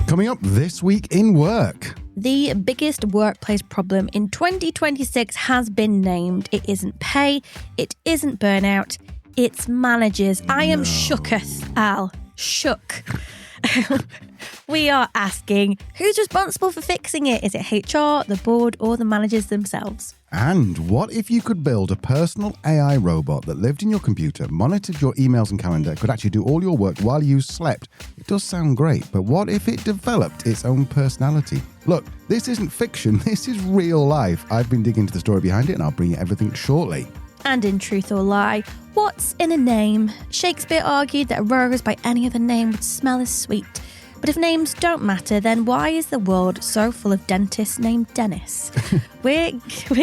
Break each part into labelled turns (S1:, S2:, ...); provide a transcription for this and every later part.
S1: Coming up this week in work.
S2: The biggest workplace problem in 2026 has been named. It isn't pay, it isn't burnout, it's managers. I am shooketh, Al. Shook. We are asking, who's responsible for fixing it? Is it HR, the board, or the managers themselves?
S1: And what if you could build a personal AI robot that lived in your computer, monitored your emails and calendar, could actually do all your work while you slept? It does sound great, but what if it developed its own personality? Look, this isn't fiction, this is real life. I've been digging into the story behind it and I'll bring you everything shortly.
S2: And in Truth or Lie, what's in a name? Shakespeare argued that a rose by any other name would smell as sweet. But if names don't matter, then why is the world so full of dentists named Dennis? We're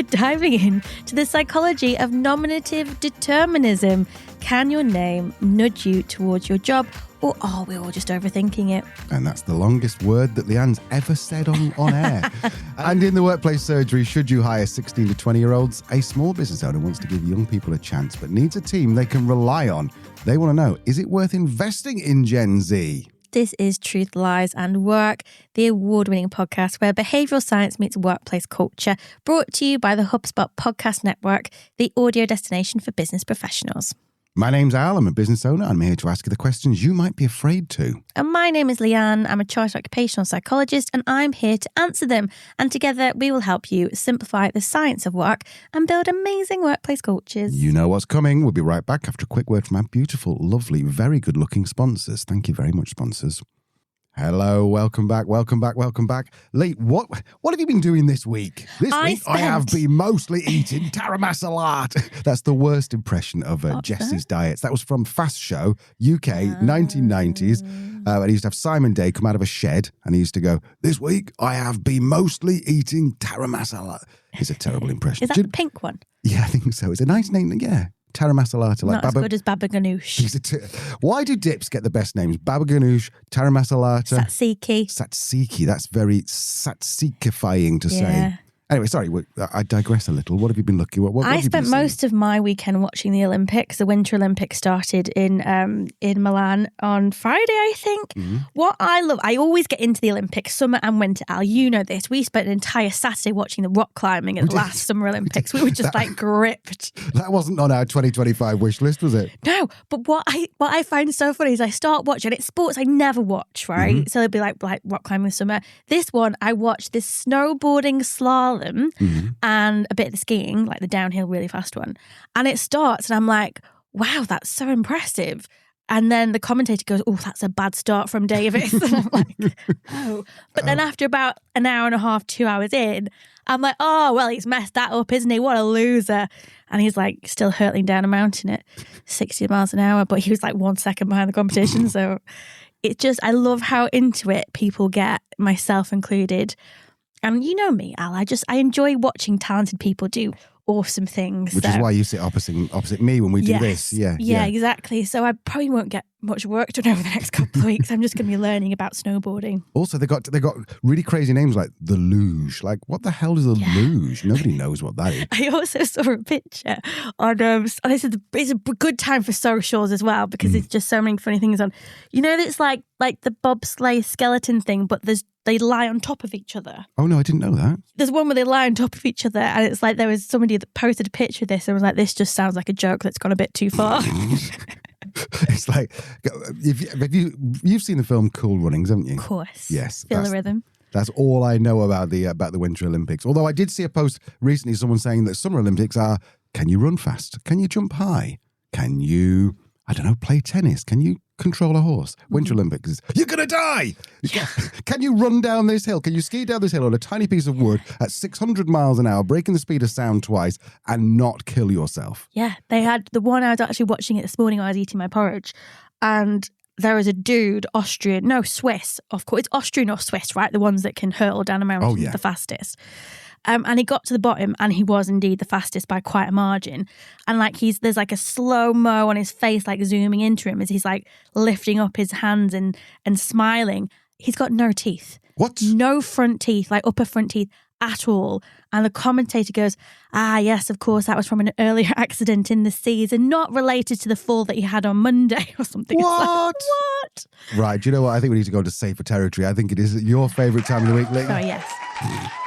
S2: diving in to the psychology of nominative determinism. Can your name nudge you towards your job, or are we all just overthinking it?
S1: And that's the longest word that Leanne's ever said on air. And in the workplace surgery, should you hire 16 to 20-year-olds? A small business owner wants to give young people a chance, but needs a team they can rely on. They want to know, is it worth investing in Gen Z?
S2: This is Truth, Lies and Work, the award-winning podcast where behavioural science meets workplace culture, brought to you by the HubSpot Podcast Network, the audio destination for business professionals.
S1: My name's Al, I'm a business owner. I'm here to ask you the questions you might be afraid to.
S2: And my name is Leanne. I'm a chartered occupational psychologist and I'm here to answer them. And together we will help you simplify the science of work and build amazing workplace cultures.
S1: You know what's coming. We'll be right back after a quick word from our beautiful, lovely, very good-looking sponsors. Thank you very much, sponsors. Hello, welcome back. Lee, what have you been doing this week? I have been mostly eating taramasalata. That's the worst impression of Jesse's diets. That was from Fast Show, UK, 1990s. And he used to have Simon Day come out of a shed and he used to go, this week I have been mostly eating taramasalata. It's a terrible impression.
S2: Is that the pink one?
S1: Yeah, I think so. It's a nice name, yeah. Taramasalata.
S2: Not as good as Baba Ganoush.
S1: Why do dips get the best names? Baba Ganoush, taramasalata.
S2: Tzatziki.
S1: That's very satsikifying to say. Anyway, sorry, I digress a little. What have you been looking at?
S2: I spent most of my weekend watching the Olympics. The Winter Olympics started in Milan on Friday, I think. Mm-hmm. What I love, I always get into the Olympics, summer and winter. Al, you know this. We spent an entire Saturday watching the rock climbing at the last Summer Olympics. We were just gripped. That
S1: wasn't on our 2025 wish list, was it?
S2: No, but what I find so funny is I start watching, it's sports I never watch, right? Mm-hmm. So it'd be like rock climbing this summer. This one, I watched this snowboarding slalom and a bit of the skiing, like the downhill really fast one. And it starts and I'm like, wow, that's so impressive. And then the commentator goes, oh, that's a bad start from Davis. And I'm like, oh. But then after about an hour and a half, 2 hours in, I'm like, oh, well, he's messed that up, isn't he? What a loser. And he's like still hurtling down a mountain at 60 miles an hour, but he was like 1 second behind the competition. So it just, I love how into it people get, myself included. And you know me, Al, I enjoy watching talented people do awesome things.
S1: Which is why you sit opposite me when we do this.
S2: Yeah, exactly. So I probably won't get much work done over the next couple of weeks. I'm just going to be learning about snowboarding.
S1: Also, they got really crazy names like the luge. Like, what the hell is a luge? Nobody knows what that is.
S2: I also saw a picture on, and I said it's a good time for socials as well because there's just so many funny things on. You know, it's like the bobsleigh skeleton thing, but they lie on top of each other.
S1: Oh, no, I didn't know that.
S2: There's one where they lie on top of each other and it's like there was somebody that posted a picture of this and was like, this just sounds like a joke that's gone a bit too far.
S1: It's like, you've seen the film Cool Runnings, haven't you?
S2: Of course.
S1: Yes.
S2: Feel the rhythm.
S1: That's all I know about the Winter Olympics. Although I did see a post recently, someone saying that Summer Olympics are, can you run fast? Can you jump high? Can you, play tennis? Can you control a horse? Winter Olympics is, you're going to die! Yeah. Can you run down this hill? Can you ski down this hill on a tiny piece of wood at 600 miles an hour, breaking the speed of sound twice and not kill yourself?
S2: Yeah, they had the one I was actually watching it this morning. I was eating my porridge and there was a dude, Swiss, of course. It's Austrian or Swiss, right? The ones that can hurtle down a mountain the fastest. And he got to the bottom and he was indeed the fastest by quite a margin. And there's like a slow-mo on his face, like zooming into him as he's like lifting up his hands and smiling. He's got no teeth.
S1: What?
S2: No front teeth, like upper front teeth at all. And the commentator goes, yes, of course, that was from an earlier accident in the seas and not related to the fall that he had on Monday or something.
S1: What?
S2: It's like, what?
S1: Right, do you know what? I think we need to go to safer territory. I think it is your favourite time of the week, Lee.
S2: Oh, yes.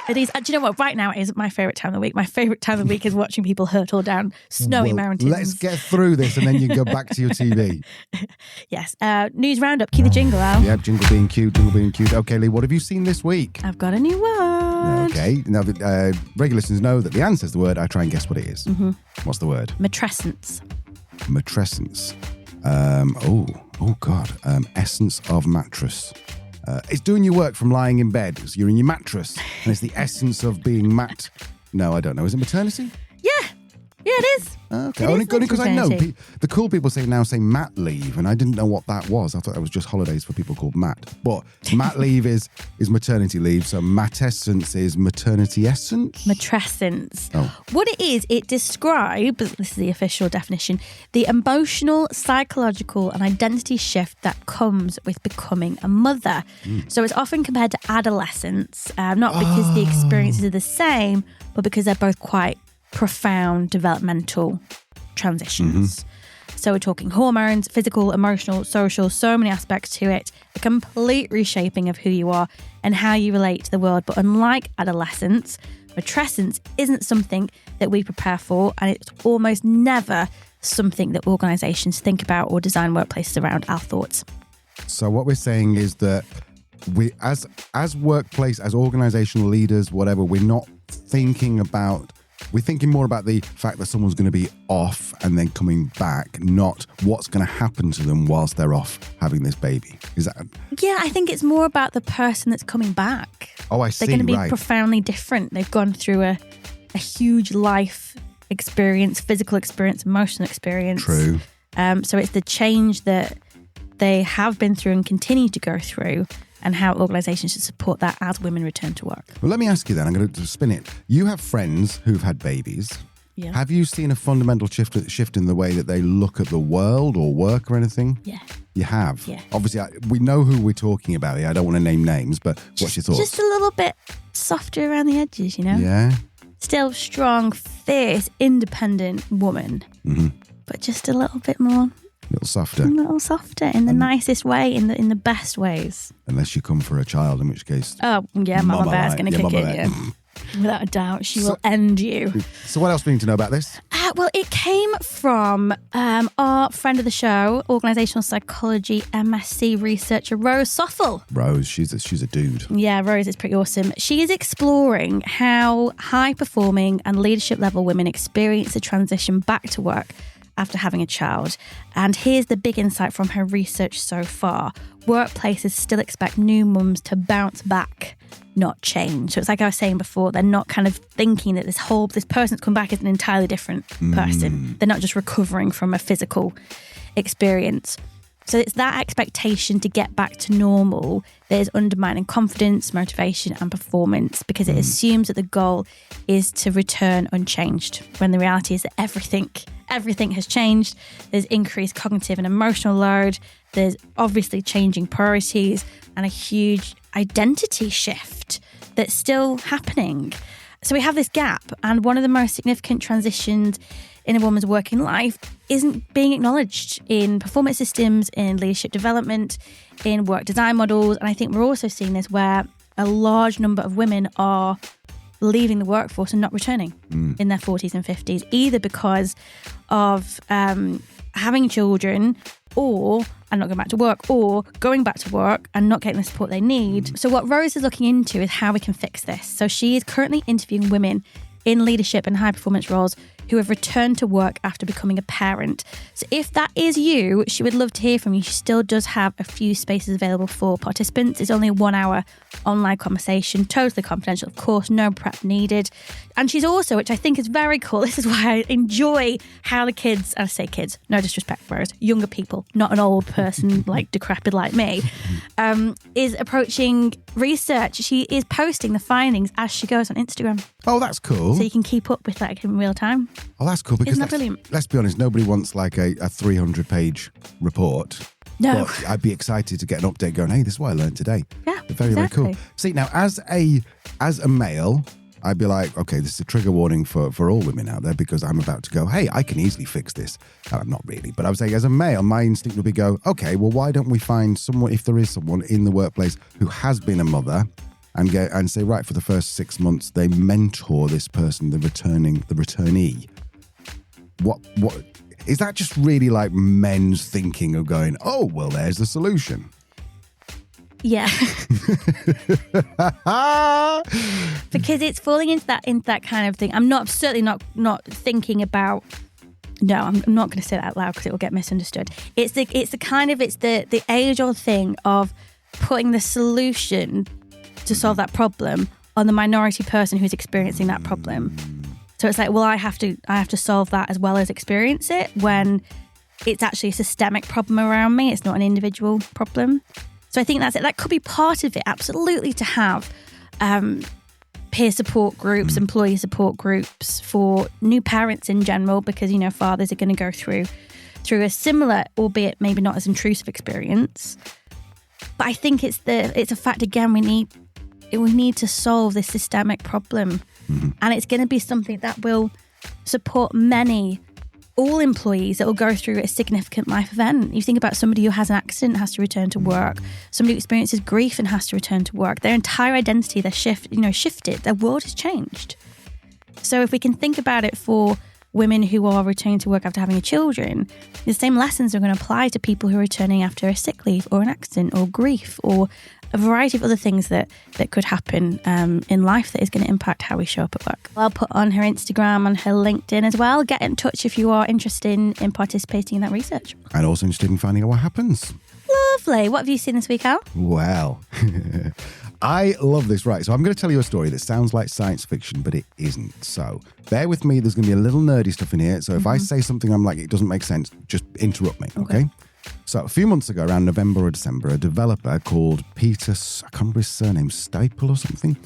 S2: It is. Do you know what? Right now, it is my favourite time of the week. My favourite time of the week is watching people hurtle down snowy mountains.
S1: Let's get through this and then you can go back to your TV.
S2: Yes. News roundup. Cue the jingle, Al.
S1: Yep, jingle being cute, jingle being cute. Okay, Lee, what have you seen this week?
S2: I've got a new word.
S1: Okay. Now, regular listeners know that Leanne says the word. I try and guess what it is. Mm-hmm. What's the word?
S2: Matrescence.
S1: Matrescence. Oh, God. Essence of mattress. It's doing your work from lying in bed. So you're in your mattress, and it's the essence of being No, I don't know. Is it maternity?
S2: Yeah. Yeah, it is.
S1: Okay.
S2: It
S1: Only
S2: is
S1: because I know
S2: maternity.
S1: the cool people say mat leave, and I didn't know what that was. I thought that was just holidays for people called Matt. But mat leave is maternity leave. So matescence is maternity essence.
S2: Matrescence.
S1: Oh.
S2: What it is, it describes, this is the official definition, the emotional, psychological and identity shift that comes with becoming a mother. So it's often compared to adolescence, not because the experiences are the same, but because they're both quite profound developmental transitions. So we're talking hormones, physical, emotional, social, so many aspects to it, a complete reshaping of who you are and how you relate to the world. But unlike adolescence, matrescence isn't something that we prepare for, and it's almost never something that organisations think about or design workplaces around. Our thoughts.
S1: So what we're saying is that we, as workplace, as organisational leaders, whatever, we're not thinking about. We're thinking more about the fact that someone's going to be off and then coming back, not what's going to happen to them whilst they're off having this baby. Is that?
S2: Yeah, I think it's more about the person that's coming back.
S1: Oh, I see.
S2: They're going to be
S1: right.
S2: profoundly different. They've gone through a huge life experience, physical experience, emotional experience.
S1: True.
S2: So it's the change that they have been through and continue to go through, and how organisations should support that as women return to work.
S1: Well, let me ask you then. I'm going to spin it. You have friends who've had babies.
S2: Yeah.
S1: Have you seen a fundamental shift in the way that they look at the world or work or anything?
S2: Yeah.
S1: You have?
S2: Yeah.
S1: Obviously, we know who we're talking about here. I don't want to name names, but what's your thoughts?
S2: Just a little bit softer around the edges, you know?
S1: Yeah?
S2: Still strong, fierce, independent woman.
S1: Mm-hmm.
S2: But just a little bit more...
S1: A little softer.
S2: A little softer, in the nicest way, in the best ways.
S1: Unless you come for a child, in which case...
S2: Oh, yeah, Mama Bear's going to kick
S1: Mama
S2: in
S1: Bear.
S2: you. Without a doubt, she will end you.
S1: So what else do we need to know about this?
S2: Well, it came from our friend of the show, organisational psychology MSc researcher Rose Soffel.
S1: Rose, she's a dude.
S2: Yeah, Rose is pretty awesome. She is exploring how high-performing and leadership-level women experience the transition back to work after having a child. And here's the big insight from her research so far. Workplaces still expect new mums to bounce back, not change. So it's like I was saying before, they're not kind of thinking that this person that's come back is an entirely different person. They're not just recovering from a physical experience. So it's that expectation to get back to normal that is undermining confidence, motivation and performance, because it assumes that the goal is to return unchanged, when the reality is that everything has changed. There's increased cognitive and emotional load. There's obviously changing priorities and a huge identity shift that's still happening. So we have this gap, and one of the most significant transitions in a woman's working life isn't being acknowledged in performance systems, in leadership development, in work design models. And I think we're also seeing this where a large number of women are leaving the workforce and not returning in their 40s and 50s, either because of having children and not going back to work, or going back to work and not getting the support they need. So what Rose is looking into is how we can fix this. So she is currently interviewing women in leadership and high performance roles who have returned to work after becoming a parent. So if that is you, she would love to hear from you. She still does have a few spaces available for participants. It's only a 1 hour online conversation, totally confidential, of course, no prep needed. And she's also, which I think is very cool, this is why I enjoy how the kids, I say kids, no disrespect, Rose, younger people, not an old person like decrepit like me, is approaching research. She is posting the findings as she goes on Instagram.
S1: Oh, that's cool.
S2: So you can keep up with that in real time.
S1: Oh, that's cool. Because
S2: Isn't that brilliant?
S1: Let's be honest, nobody wants like a 300-page report.
S2: No.
S1: But I'd be excited to get an update going, hey, this is what I learned today.
S2: Yeah.
S1: Very, very cool. See, now, as a male, I'd be like, okay, this is a trigger warning for all women out there because I'm about to go, hey, I can easily fix this. Not really, but I would say as a male, my instinct would be go, okay, well, why don't we find someone, if there is someone in the workplace who has been a mother, and say, right, for the first 6 months, they mentor this person, the returnee. What is that? Just really like men's thinking of going, oh, well, there's the solution.
S2: Yeah. Because it's falling into that kind of thing. I'm certainly not thinking about. No, I'm not going to say that out loud because it will get misunderstood. It's the age-old thing of putting the solution to solve that problem on the minority person who's experiencing that problem. So it's like, well, I have to solve that as well as experience it when it's actually a systemic problem around me. It's not an individual problem. So I think that's it. That could be part of it, absolutely, to have peer support groups, employee support groups for new parents in general, because, you know, fathers are going to go through a similar, albeit maybe not as intrusive experience. But I think it's a fact, again, we need to solve this systemic problem. And it's going to be something that will support all employees that will go through a significant life event. You think about somebody who has an accident and has to return to work, somebody who experiences grief and has to return to work. Their entire identity, shifted. Their world has changed. So if we can think about it for women who are returning to work after having children, the same lessons are going to apply to people who are returning after a sick leave or an accident or grief or a variety of other things that could happen in life that is going to impact how we show up at work. I'll put on her Instagram and her LinkedIn as well. Get in touch if you are interested in participating in that research.
S1: And also interested in finding out what happens.
S2: Lovely. What have you seen this week, Al?
S1: Well, I love this. Right, so I'm going to tell you a story that sounds like science fiction, but it isn't. So bear with me. There's going to be a little nerdy stuff in here. So if I say something I'm like, it doesn't make sense, just interrupt me, okay? So a few months ago, around November or December, a developer called Peter, I can't remember his surname, Staple or something.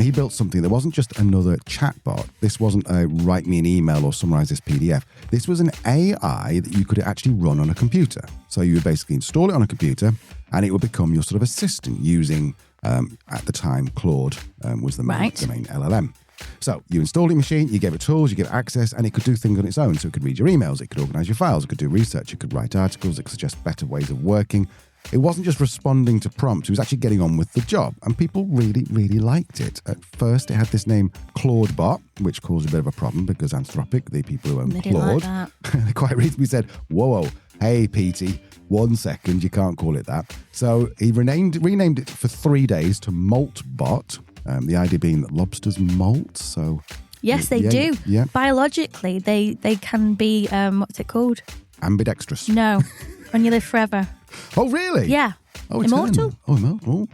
S1: He built something that wasn't just another chatbot. This wasn't a write me an email or summarize this PDF. This was an AI that you could actually run on a computer. So you would basically install it on a computer and it would become your sort of assistant using, at the time, Claude was the main LLM. So you installed a machine, you gave it tools, you gave it access, and it could do things on its own. So it could read your emails, it could organize your files, it could do research, it could write articles, it could suggest better ways of working. It wasn't just responding to prompts, it was actually getting on with the job. And people really, really liked it. At first, it had this name Claudebot, which caused a bit of a problem because Anthropic, the people who own Claude, they quite reasonably said, whoa, hey, Petey, 1 second, you can't call it that. So he renamed it for 3 days to Maltbot. The idea being that lobsters molt, so...
S2: Yes, they do. Yeah. Biologically, they can be, what's it called?
S1: Ambidextrous.
S2: No, when you live forever.
S1: Oh, really?
S2: Yeah.
S1: Oh,
S2: immortal?
S1: Oh, immortal.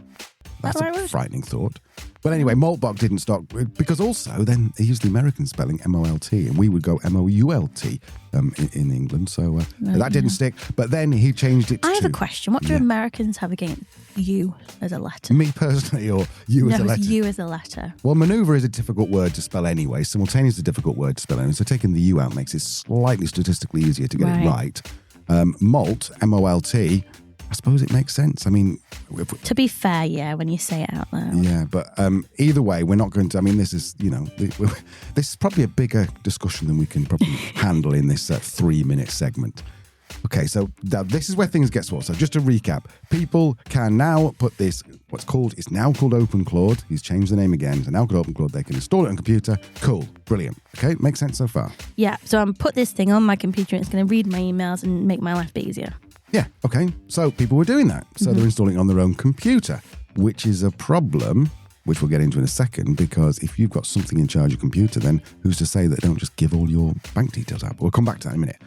S1: That's a frightening thought. But anyway, Maltbot didn't stop, because also then he used the American spelling, M-O-L-T, and we would go M-O-U-L-T in England, so that didn't stick. But then he changed it to...
S2: I have a question. What do Americans have against you as a letter?
S1: Me personally, or you as a letter?
S2: No, you as a letter.
S1: Well, manoeuvre is a difficult word to spell anyway. Simultaneous is a difficult word to spell anyway, so taking the U out makes it slightly statistically easier to get it right. Malt, M-O-L-T... I suppose it makes sense. I mean...
S2: To be fair, yeah, when you say it out loud.
S1: Yeah, but either way, we're not going to... I mean, this is, this is probably a bigger discussion than we can probably handle in this 3-minute segment. Okay, so this is where things get small. So just to recap, people can now put this, it's now called Open Claude. He's changed the name again. It's now called Open Claude. They can install it on a computer. Cool. Brilliant. Okay, makes sense so far?
S2: Yeah, so I'm put this thing on my computer and it's going to read my emails and make my life a bit easier.
S1: Yeah, okay. So people were doing that. So they're installing it on their own computer, which is a problem, which we'll get into in a second, because if you've got something in charge of your computer, then who's to say that they don't just give all your bank details out? We'll come back to that in a minute.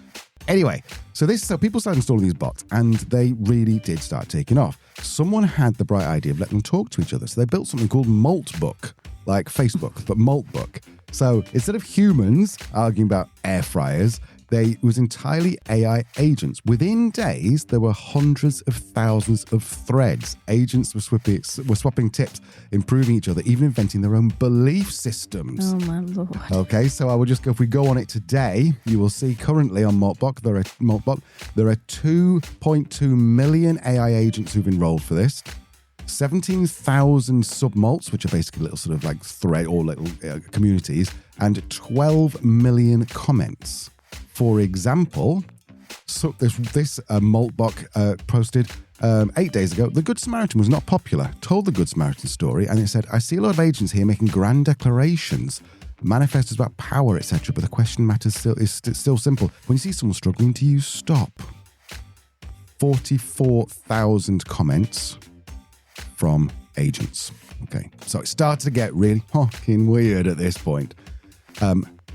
S1: Anyway, so people started installing these bots and they really did start taking off. Someone had the bright idea of letting them talk to each other. So they built something called Maltbook, like Facebook, but Maltbook. So instead of humans arguing about air fryers, it was entirely AI agents. Within days, there were hundreds of thousands of threads. Agents were swapping tips, improving each other, even inventing their own belief systems.
S2: Oh, my Lord.
S1: Okay, so I will just go, if we go on it today, you will see currently on Maltbook, there are 2.2 million AI agents who've enrolled for this. 17,000 submults, which are basically little sort of like thread or little communities, and 12 million comments. For example, so this Maltbach posted 8 days ago, the Good Samaritan was not popular, told the Good Samaritan story, and it said, I see a lot of agents here making grand declarations, manifestos about power, etc., but the question matters is still simple. When you see someone struggling, do you stop? 44,000 comments from agents. Okay, so it started to get really fucking weird at this point.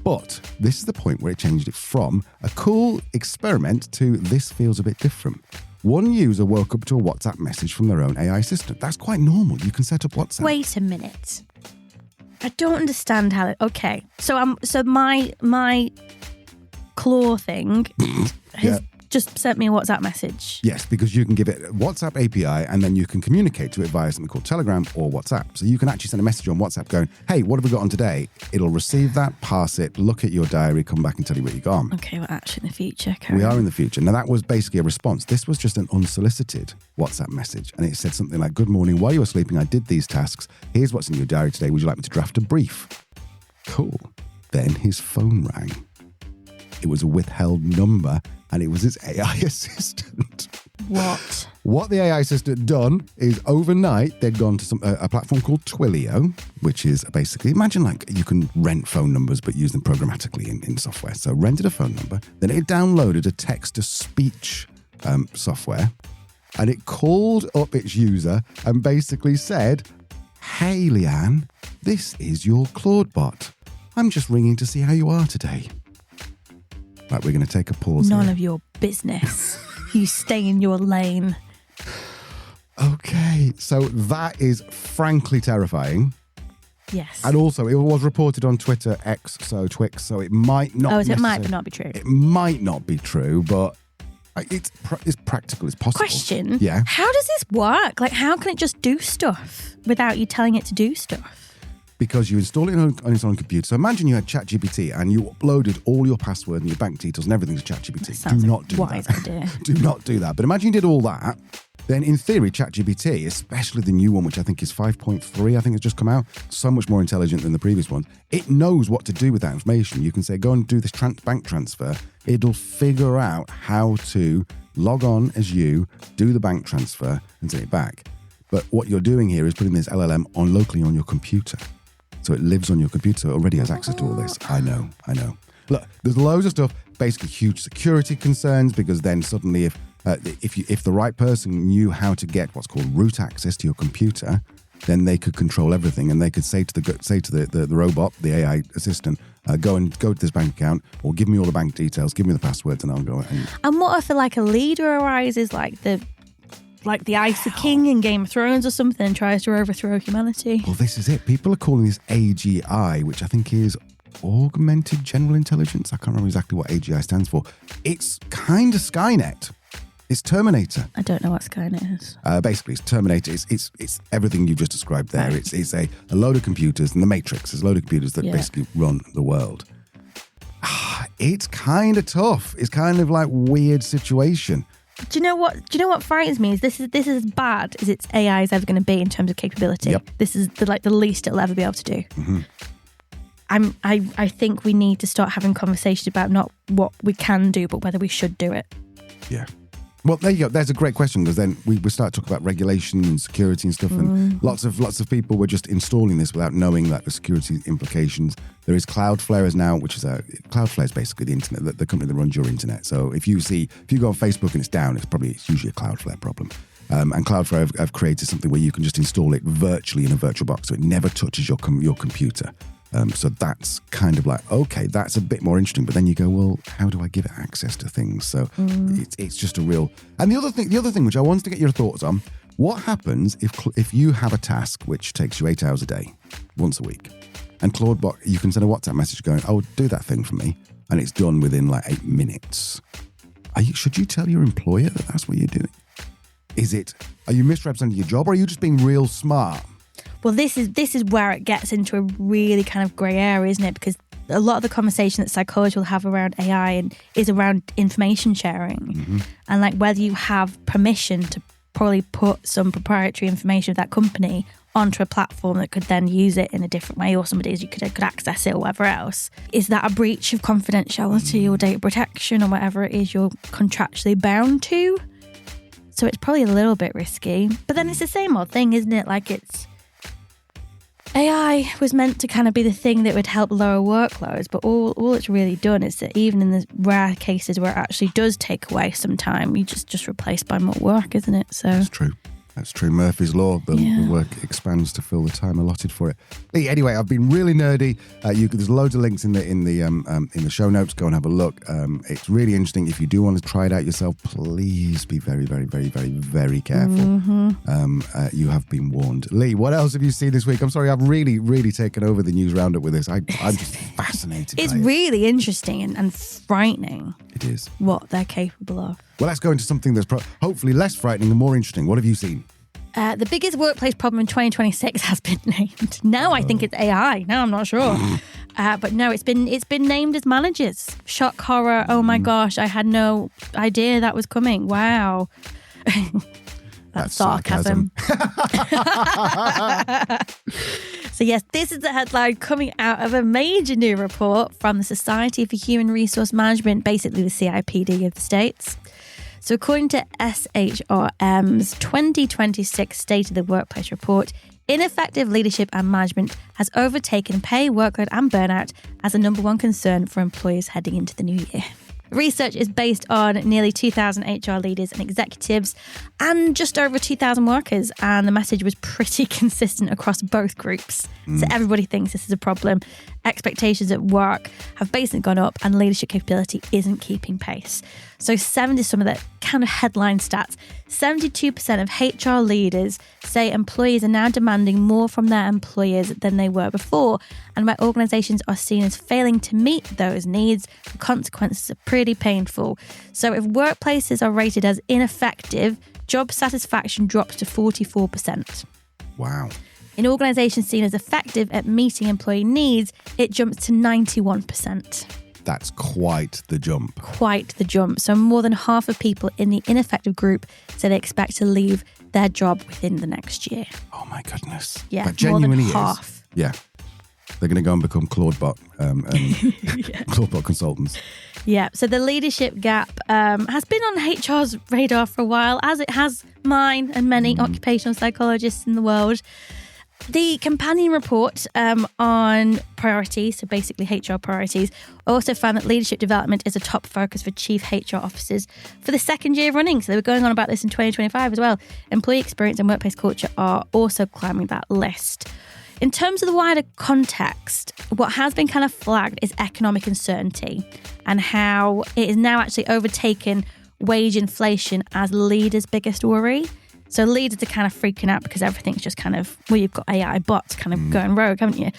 S1: But this is the point where it changed it from a cool experiment to this feels a bit different. One user woke up to a WhatsApp message from their own AI assistant. That's quite normal. You can set up WhatsApp.
S2: Wait a minute. I don't understand how. Okay, so my claw thing has just sent me a WhatsApp message.
S1: Yes, because you can give it a WhatsApp API and then you can communicate to it via something called Telegram or WhatsApp. So you can actually send a message on WhatsApp going, hey, what have we got on today? It'll receive that, pass it, look at your diary, come back and tell you what you got on.
S2: Okay, we're actually in the future, Karen.
S1: We are in the future. Now, that was basically a response. This was just an unsolicited WhatsApp message. And it said something like, good morning, while you were sleeping, I did these tasks. Here's what's in your diary today. Would you like me to draft a brief? Cool. Then his phone rang. It was a withheld number, and it was his AI assistant. What the AI assistant done is overnight, they'd gone to a platform called Twilio, which is basically, imagine like you can rent phone numbers, but use them programmatically in software. So rented a phone number, then it downloaded a text-to-speech software, and it called up its user and basically said, hey, Leanne, this is your Claude bot. I'm just ringing to see how you are today. Right, we're going to take a pause.
S2: None of your business. You stay in your lane.
S1: Okay, so that is frankly terrifying.
S2: Yes.
S1: And also, it was reported on Twitter, X, so Twix, so it might not.
S2: Oh, so it might not be true.
S1: It might not be true, but it's practical as possible.
S2: Question.
S1: Yeah.
S2: How does this work? Like, how can it just do stuff without you telling it to do stuff?
S1: Because you install it on its own computer. So imagine you had ChatGPT and you uploaded all your password and your bank details and everything to ChatGPT. Do not do that. Do not do that. But imagine you did all that. Then in theory, ChatGPT, especially the new one, which I think is 5.3, I think it's just come out, so much more intelligent than the previous one. It knows what to do with that information. You can say, go and do this bank transfer. It'll figure out how to log on as you, do the bank transfer and send it back. But what you're doing here is putting this LLM on locally on your computer. So it lives on your computer, so it already has access to all this. I know. Look, there's loads of stuff, basically huge security concerns, because then suddenly if the right person knew how to get what's called root access to your computer, then they could control everything, and they could say to the robot, the AI assistant, go to this bank account, or give me all the bank details, give me the passwords, and I'll go.
S2: And what if like a leader arises, like the Icy King in Game of Thrones or something, and tries to overthrow humanity?
S1: Well, this is it. People are calling this AGI, which I think is Augmented General Intelligence. I can't remember exactly what AGI stands for. It's kind of Skynet. It's Terminator.
S2: I don't know what Skynet is.
S1: Basically, it's Terminator. It's everything you just described there. Right. It's a load of computers, and the Matrix is a load of computers that basically run the world. It's kind of tough. It's kind of like weird situation.
S2: Do you know what frightens me is this is as bad as its AI is ever going to be in terms of capability.
S1: Yep.
S2: This is the least it'll ever be able to do.
S1: Mm-hmm.
S2: I think we need to start having conversations about not what we can do, but whether we should do it.
S1: Yeah. Well, there you go. There's a great question, because then we start talking about regulation and security and stuff, and lots of people were just installing this without knowing that the security implications. There is Cloudflare now, which is Cloudflare is basically the internet, the company that runs your internet. So if you go on Facebook and it's down, it's usually a Cloudflare problem. And Cloudflare have created something where you can just install it virtually in a virtual box, so it never touches your computer. So that's kind of like, okay, that's a bit more interesting. But then you go, well, how do I give it access to things? So it's just a real. And the other thing, which I wanted to get your thoughts on, what happens if you have a task which takes you 8 hours a day, once a week, and Claude, you can send a WhatsApp message going, oh, do that thing for me, and it's done within like 8 minutes. Should you tell your employer that that's what you're doing? Are you misrepresenting your job, or are you just being real smart?
S2: Well, this is where it gets into a really kind of grey area, isn't it? Because a lot of the conversation that psychology will have around AI is around information sharing, and like whether you have permission to probably put some proprietary information of that company onto a platform that could then use it in a different way, or somebody could access it or whatever else. Is that a breach of confidentiality or data protection or whatever it is you're contractually bound to? So it's probably a little bit risky. But then it's the same old thing, isn't it? Like, it's AI was meant to kind of be the thing that would help lower workloads, but all it's really done is that even in the rare cases where it actually does take away some time, you just replaced by more work, isn't it? So
S1: that's true. That's true. Murphy's Law. The work expands to fill the time allotted for it. Anyway, I've been really nerdy. There's loads of links in the show notes. Go and have a look. It's really interesting. If you do want to try it out yourself, please be very, very, very, very, very careful. Mm-hmm. You have been warned. Lee, what else have you seen this week? I'm sorry, I've really, really taken over the news roundup with this. I'm just fascinated.
S2: It's really interesting and frightening.
S1: It is
S2: what they're capable of.
S1: Well, let's go into something that's hopefully less frightening and more interesting. What have you seen?
S2: The biggest workplace problem in 2026 has been named. Now I think it's AI. Now I'm not sure. But no, it's been named as managers. Shock, horror. Oh my gosh, I had no idea that was coming. Wow. That's sarcasm. So yes, this is the headline coming out of a major new report from the Society for Human Resource Management, basically the CIPD of the States. So according to SHRM's 2026 State of the Workplace report, ineffective leadership and management has overtaken pay, workload and burnout as the number one concern for employers heading into the new year. Research is based on nearly 2,000 HR leaders and executives and just over 2,000 workers, and the message was pretty consistent across both groups. So everybody thinks this is a problem. Expectations at work have basically gone up and leadership capability isn't keeping pace. So some of the kind of headline stats. 72% of HR leaders say employees are now demanding more from their employers than they were before. And where organisations are seen as failing to meet those needs, the consequences are pretty painful. So if workplaces are rated as ineffective, job satisfaction drops to 44%.
S1: Wow.
S2: In organisations seen as effective at meeting employee needs, it jumps to 91%.
S1: That's quite the jump.
S2: Quite the jump. So more than half of people in the ineffective group say they expect to leave their job within the next year.
S1: Oh my goodness.
S2: Yeah,
S1: that genuinely
S2: more than half.
S1: Is. Yeah. They're going to go and become Claudebot Claudebot consultants.
S2: Yeah. So the leadership gap has been on HR's radar for a while, as it has mine and many occupational psychologists in the world. The companion report on priorities, so basically HR priorities, also found that leadership development is a top focus for chief HR officers for the second year running. So they were going on about this in 2025 as well. Employee experience and workplace culture are also climbing that list. In terms of the wider context, what has been kind of flagged is economic uncertainty and how it is now actually overtaken wage inflation as leaders' biggest worry. So leaders are kind of freaking out because everything's just kind of, well, you've got AI bots kind of going rogue, haven't you?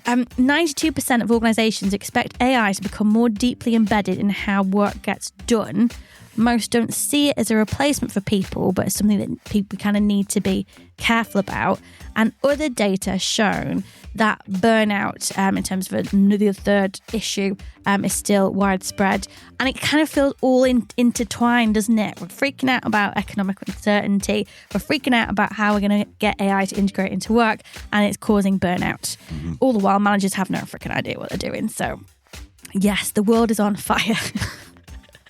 S2: 92% of organisations expect AI to become more deeply embedded in how work gets done. Most don't see it as a replacement for people, but it's something that people kind of need to be careful about. And other data has shown that burnout, in terms of the third issue, is still widespread. And it kind of feels all intertwined, doesn't it? We're freaking out about economic uncertainty. We're freaking out about how we're going to get AI to integrate into work, and it's causing burnout. All the while, managers have no freaking idea what they're doing. So, yes, the world is on fire.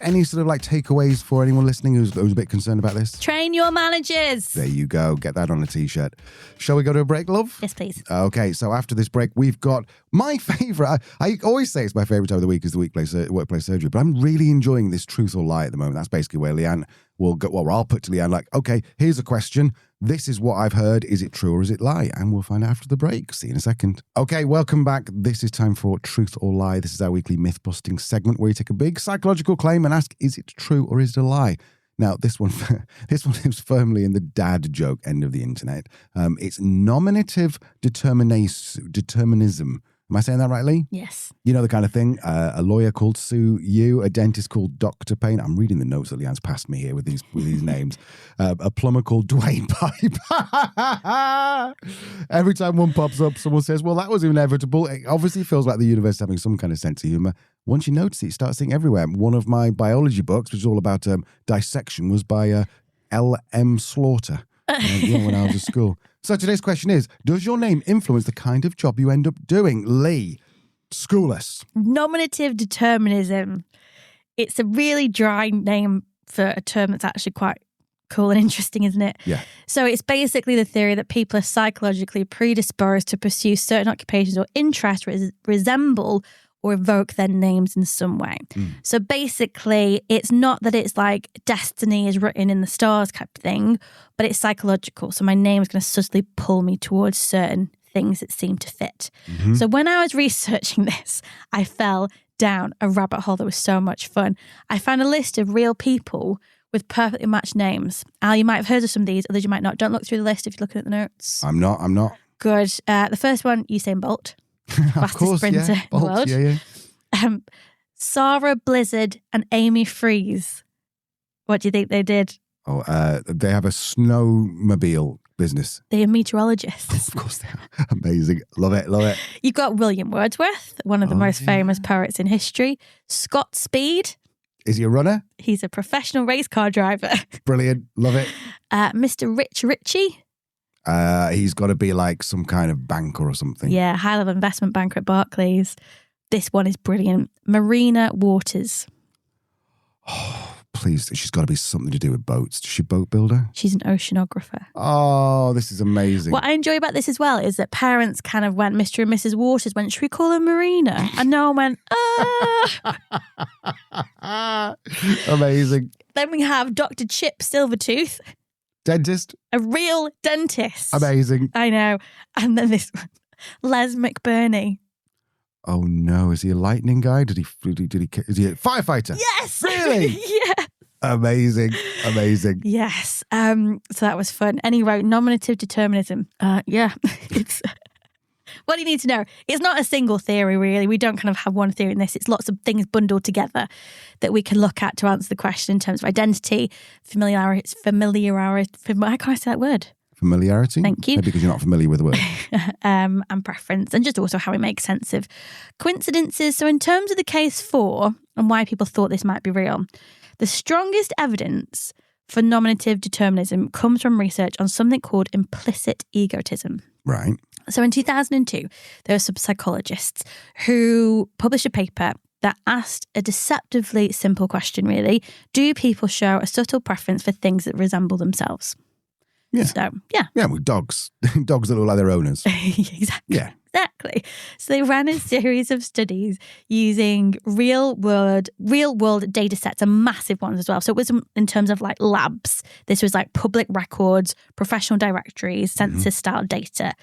S1: Any sort of like takeaways for anyone listening who's a bit concerned about this?
S2: Train your managers.
S1: There you go. Get that on a t-shirt. Shall we go to a break, love?
S2: Yes, please.
S1: Okay, so after this break, we've got my favourite. I always say it's my favourite time of the week is the workplace surgery, but I'm really enjoying this truth or lie at the moment. That's basically where Leanne will go. Well, I'll put to Leanne like, okay, here's a question. This is what I've heard. Is it true or is it lie? And we'll find out after the break. See you in a second. Okay, welcome back. This is time for Truth or Lie. This is our weekly myth-busting segment where you take a big psychological claim and ask, is it true or is it a lie? Now, this one is firmly in the dad joke end of the internet. It's nominative determinism. Am I saying that right, Lee?
S2: Yes.
S1: You know the kind of thing. A lawyer called Sue Yu, a dentist called Dr. Payne. I'm reading the notes that Leanne's passed me here with these names. A plumber called Dwayne Pipe. Every time one pops up, someone says, well, that was inevitable. It obviously feels like the universe is having some kind of sense of humour. Once you notice it, you start seeing everywhere. One of my biology books, which is all about dissection, was by L.M. Slaughter when I was at school. So today's question is, does your name influence the kind of job you end up doing? Lee, school us.
S2: Nominative determinism. It's a really dry name for a term that's actually quite cool and interesting, isn't it?
S1: Yeah.
S2: So it's basically the theory that people are psychologically predisposed to pursue certain occupations or interests resemble or evoke their names in some way. So basically, it's not that it's like destiny is written in the stars type of thing, but it's psychological. So my name is going to subtly pull me towards certain things that seem to fit. So when I was researching this, I fell down a rabbit hole that was so much fun. I found a list of real people with perfectly matched names. Al, you might have heard of some of these, others you might not. Don't look through the list if you're looking at the notes.
S1: I'm not.
S2: Good. The first one, Usain Bolt.
S1: Of course,
S2: sprinter
S1: yeah.
S2: in the world.
S1: Yeah.
S2: Sarah Blizzard and Amy Freeze. What do you think they did?
S1: Oh, they have a snowmobile business.
S2: They are meteorologists.
S1: Of course they are. Amazing. Love it.
S2: You've got William Wordsworth, one of the most famous poets in history. Scott Speed.
S1: Is he a runner?
S2: He's a professional race car driver.
S1: Brilliant. Love it.
S2: Mr. Rich Ritchie.
S1: He's got to be like some kind of banker or something.
S2: Yeah, high-level investment banker at Barclays. This one is brilliant. Marina Waters.
S1: Oh, please. She's got to be something to do with boats. Is she a boat builder?
S2: She's an oceanographer.
S1: Oh, this is amazing.
S2: What I enjoy about this as well is that parents kind of went, Mr. and Mrs. Waters went, should we call her Marina? And no one went,
S1: Amazing.
S2: Then we have Dr. Chip Silvertooth.
S1: Dentist.
S2: A real dentist.
S1: Amazing.
S2: I know. And then this one, Les McBurney.
S1: Oh no, is he a lightning guy? Is he a firefighter?
S2: Yes.
S1: Really?
S2: Yeah.
S1: Amazing.
S2: Yes. So that was fun. Anyway, nominative determinism. Yeah. It's what do you need to know? It's not a single theory, really. We don't kind of have one theory in this. It's lots of things bundled together that we can look at to answer the question in terms of identity, familiarity. Why can't I say that word?
S1: Familiarity?
S2: Thank you.
S1: Maybe because you're not familiar with the word.
S2: And preference, and just also how we make sense of coincidences. So in terms of the case 4 and why people thought this might be real, the strongest evidence for nominative determinism comes from research on something called implicit egotism.
S1: Right.
S2: So in 2002, there were some psychologists who published a paper that asked a deceptively simple question, really. Do people show a subtle preference for things that resemble themselves?
S1: Yeah.
S2: So, yeah.
S1: Yeah, with dogs. Dogs that look like their owners.
S2: Exactly.
S1: Yeah.
S2: Exactly. So they ran a series of studies using real world data sets, and massive ones as well. So it was in terms of like labs. This was like public records, professional directories, census-style data.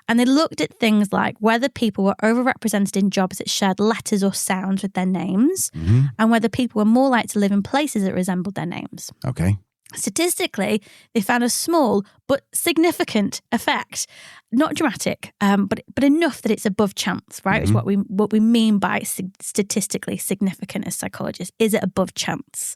S2: And they looked at things like whether people were overrepresented in jobs that shared letters or sounds with their names, and whether people were more likely to live in places that resembled their names.
S1: Okay.
S2: Statistically, they found a small but significant effect. Not dramatic, but enough that it's above chance, right? Is what we mean by statistically significant as psychologists. Is it above chance?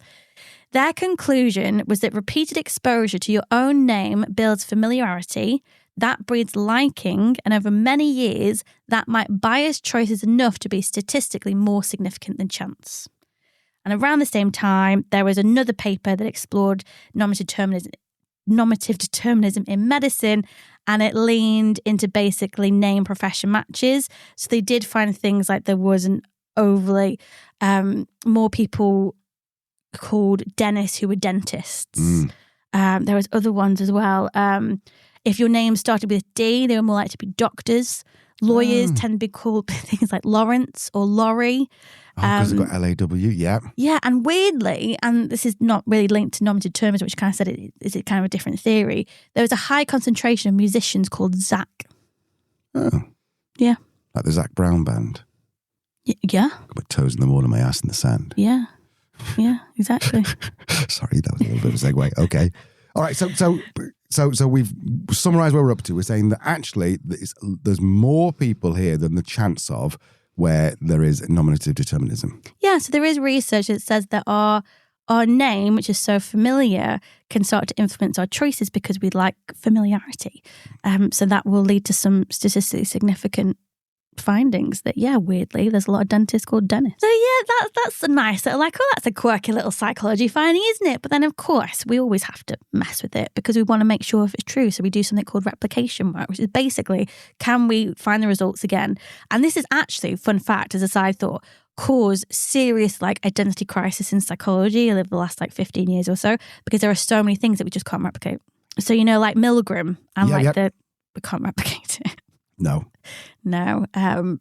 S2: Their conclusion was that repeated exposure to your own name builds familiarity, that breeds liking, and over many years, that might bias choices enough to be statistically more significant than chance. And around the same time, there was another paper that explored normative determinism in medicine, and it leaned into basically name profession matches. So they did find things like there wasn't overly more people called dentists who were dentists. There was other ones as well. If your name started with D, they were more likely to be doctors. Lawyers tend to be called things like Lawrence or Laurie.
S1: Because they've got LAW, yeah.
S2: Yeah, and weirdly, and this is not really linked to normative determinism, which kind of said is it kind of a different theory, there was a high concentration of musicians called Zach.
S1: Oh.
S2: Yeah.
S1: Like the Zach Brown band.
S2: Yeah.
S1: Got my toes in the water, my ass in the sand.
S2: Yeah. Yeah, exactly.
S1: Sorry, that was a little bit of a segue. Okay. All right, so we've summarised where we're up to. We're saying that actually there's more people here than the chance of where there is nominative determinism. Yeah,
S2: so there is research that says that our name, which is so familiar, can start to influence our choices because we like familiarity. So that will lead to some statistically significant findings that, weirdly, there's a lot of dentists called Dennis. So that's a nice little, that's a quirky little psychology finding, isn't it? But then, of course, we always have to mess with it because we want to make sure if it's true. So we do something called replication work, which is basically, can we find the results again? And this is actually, fun fact, as a side thought, cause serious identity crisis in psychology over the last 15 years or so, because there are so many things that we just can't replicate. So, Milgram and we can't replicate it.
S1: No.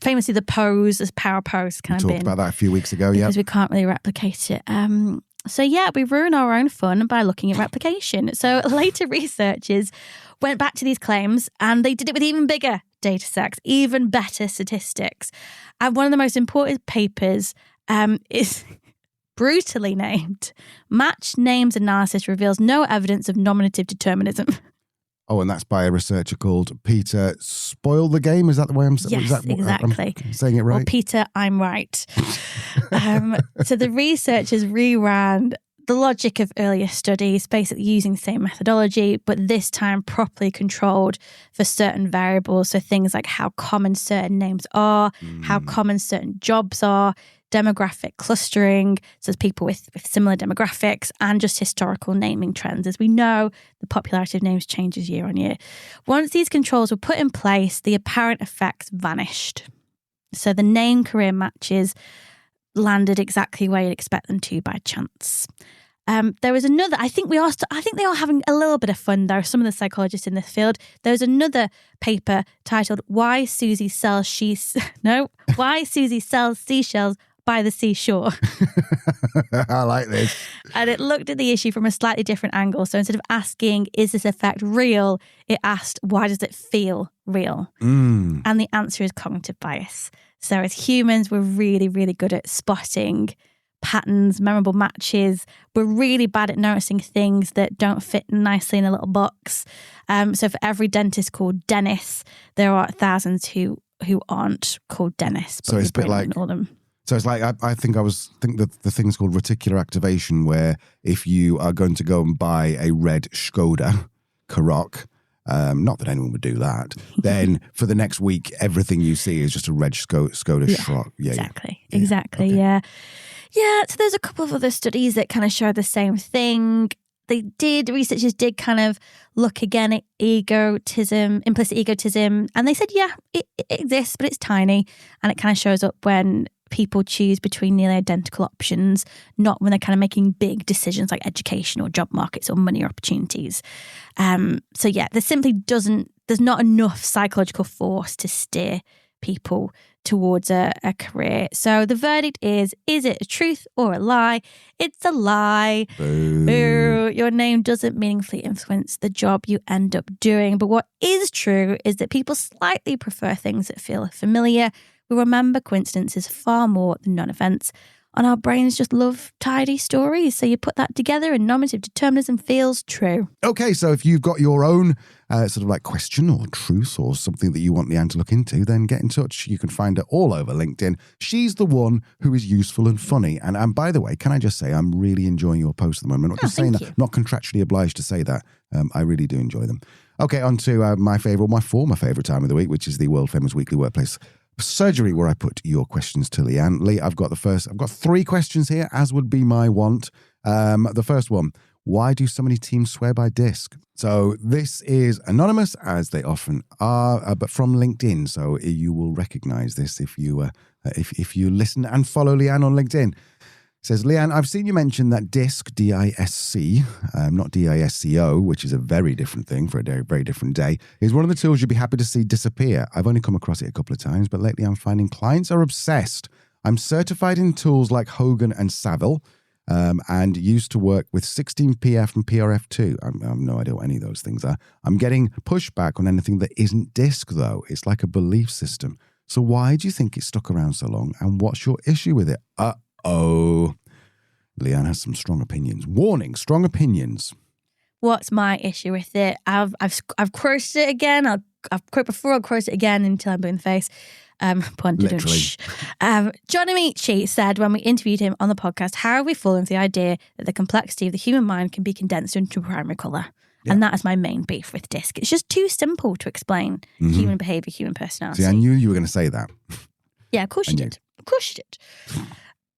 S2: Famously, the power pose kind of
S1: talked about that a few weeks ago,
S2: because we can't really replicate it. We ruin our own fun by looking at replication. So later researchers went back to these claims and they did it with even bigger data sets, even better statistics. And one of the most important papers is brutally named Match Names Analysis Reveals No Evidence of Nominative Determinism.
S1: Oh, and that's by a researcher called Peter Spoil the Game. Is that the way I'm saying?
S2: Yes, exactly.
S1: I'm saying it right?
S2: Or Peter, I'm right. So the researchers reran the logic of earlier studies, basically using the same methodology, but this time properly controlled for certain variables. So things like how common certain names are, how common certain jobs are, demographic clustering, so people with similar demographics, and just historical naming trends. As we know, the popularity of names changes year on year. Once these controls were put in place, the apparent effects vanished. So the name career matches landed exactly where you'd expect them to by chance. There was another, I think they are having a little bit of fun though, some of the psychologists in this field. There was another paper titled Why Susie Sells Seashells by the Seashore.
S1: I like this.
S2: And it looked at the issue from a slightly different angle. So instead of asking, is this effect real? It asked, why does it feel real? And the answer is cognitive bias. So as humans, we're really, really good at spotting patterns, memorable matches. We're really bad at noticing things that don't fit nicely in a little box. So for every dentist called Dennis, there are thousands who aren't called Dennis.
S1: So it's a bit like... So it's like, I think that the thing's called reticular activation, where if you are going to go and buy a red Skoda Karoq, not that anyone would do that, then for the next week, everything you see is just a red Skoda Karoq. Yeah,
S2: exactly. Okay. Yeah, so there's a couple of other studies that kind of show the same thing. Researchers did kind of look again at egotism, implicit egotism, and they said, it exists, but it's tiny, and it kind of shows up when people choose between nearly identical options, not when they're kind of making big decisions like education or job markets or money or opportunities. There's not enough psychological force to steer people towards a career. So the verdict is it a truth or a lie? It's a lie. Boo. Your name doesn't meaningfully influence the job you end up doing. But what is true is that people slightly prefer things that feel familiar. We remember coincidences far more than non-events, and our brains just love tidy stories. So you put that together and nominative determinism feels true.
S1: Okay, so if you've got your own question or truth or something that you want Leanne to look into, then get in touch. You can find her all over LinkedIn. She's the one who is useful and funny. And by the way, can I just say, I'm really enjoying your posts at the moment. I'm not just saying that, I'm not contractually obliged to say that. I really do enjoy them. Okay, on to my former favourite time of the week, which is the world famous weekly workplace surgery, where I put your questions to Leanne. Lee, I've got 3 questions here, as would be my want. The first one, why do so many teams swear by DISC? So this is anonymous, as they often are, but from LinkedIn. So you will recognize this if you listen and follow Leanne on LinkedIn. It says, Leanne, I've seen you mention that DISC, D-I-S-C, not D-I-S-C-O, which is a very different thing for a very different day, is one of the tools you'd be happy to see disappear. I've only come across it a couple of times, but lately I'm finding clients are obsessed. I'm certified in tools like Hogan and Saville, and used to work with 16PF and PRF2. I have no idea what any of those things are. I'm getting pushback on anything that isn't DISC, though. It's like a belief system. So why do you think it's stuck around so long, and what's your issue with it? Oh, Leanne has some strong opinions. Warning, strong opinions.
S2: What's my issue with it? I've quoted it again. I've quoted before. I'll quote it again until I'm blue in the face.
S1: Literally.
S2: John Amici said when we interviewed him on the podcast, how have we fallen for the idea that the complexity of the human mind can be condensed into a primary colour?
S1: Yeah.
S2: And that is my main beef with DISC. It's just too simple to explain human behaviour, human personality.
S1: See, I knew you were going to say that.
S2: Yeah, of course you did. Of course you did.